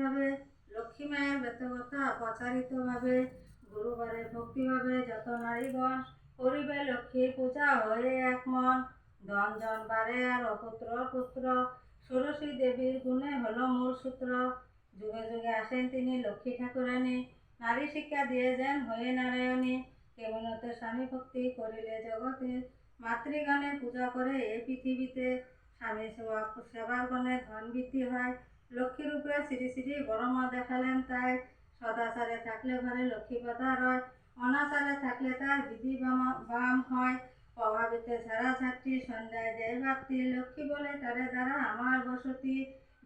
ভাবে লক্ষ্মী মায়ের বেতকথা প্রচারিতভাবে গুরুবারে ভক্তিভাবে যত নারীগণ করিবে লক্ষ্মী পূজা হয়ে এক মন। ধন জন বারে আর অপুত্র পুত্র ষোড়শী দেবীর গুণে হলো মূল সূত্র। যুগে যুগে আসেন তিনি লক্ষ্মী ঠাকুরানী, নারী শিক্ষা দিয়ে যান হয়ে নারায়ণী। কেমনতে স্বামী ভক্তি করিলে জগতে, মাতৃগণে পূজা করে এই পৃথিবীতে। স্বামী সেবার গণে ধন বৃদ্ধি হয়, লক্ষ্মী রূপে শ্রী শ্রী বড়মা দেখালেন তাই। সদাচারে থাকলে ঘরে লক্ষ্মী পদার হয়, অনাচারে থাকলে তার বিধি বাম হয়। প্রভাবিতে ঝাড়াঝাড়টি সন্ধ্যায় দেয় বাতি, লক্ষ্মী বলে তারে দ্বারা আমার বসতি।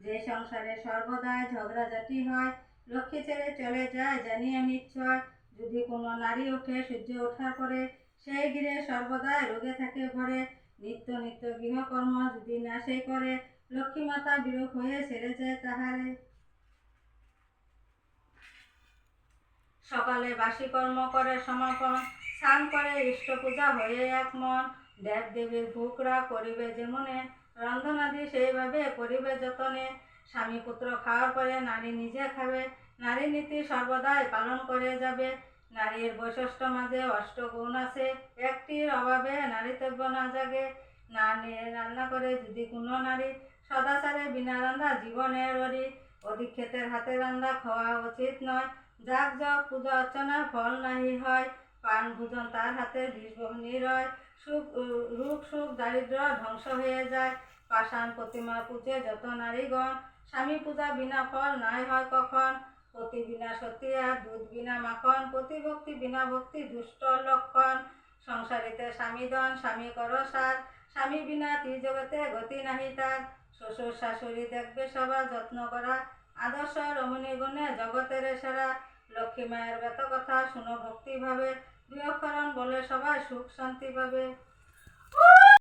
যে সংসারে সর্বদাই ঝগড়াঝাটি হয়, লক্ষ্মী ছেড়ে চলে যায় জানিয়ে নিশ্চয়। যদি কোনো নারী ওঠে সূর্য ওঠার পরে, সেই গৃহে সর্বদাই রোগে থাকে ভরে। নিত্য নিত্য গৃহকর্ম যদি না সে করে, লক্ষ্মী মাতা বিরূপ হয়ে ছেড়ে যায় তাহারে। সকালে বাসি কর্ম করে সমাপন, স্নান করে ইষ্ট পূজা হয়ে এক মন। দেব দেবীর ভোগরা করিবে যেমনে, রন্ধনাদি সেইভাবে করিবে যতনে। স্বামী পুত্র খাওয়ার পরে নারী নিজে খাবে, নারী নীতি সর্বদাই পালন করে যাবে। নারীর বৈশিষ্ট্য মাঝে অষ্টগুণ আছে, একটির অভাবে নারীতব্য না জাগে। না নিয়ে রান্না করে যদি কোনো নারী, সদাচারে বিনা রান্না জীবনের ওরি। অধিক ক্ষেতের হাতে রান্না খাওয়া উচিত নয়, যাগ যপ পূজা অর্চনা ফল নাহি হয়। পান ভোজন তার হাতে নিরয়, রূপ সুখ দারিদ্র ধ্বংস হয়ে যায়। পাষাণ প্রতিমা পূজে যত নারীগণ, স্বামী পূজা বিনা ফল নাই হয় কখন। পতি বিনা সতী আর দুধ বিনা মাখন, প্রতিভক্তি বিনা ভক্তি দুষ্ট লক্ষণ। সংসারিতে স্বামীদন স্বামী কর সার, স্বামী বিনা ত্রিজগতে গতি নাহি তার। শ্বশুর শাশুড়ি দেখবে সবার যত্ন করা, আদর্শ রমণী গুণে জগতের সারা। লক্ষ্মী মায়ের বেত কথা শুনো ভক্তি ভাবে, দুই অক্ষরণ বলে সবাই সুখ শান্তি পাবে।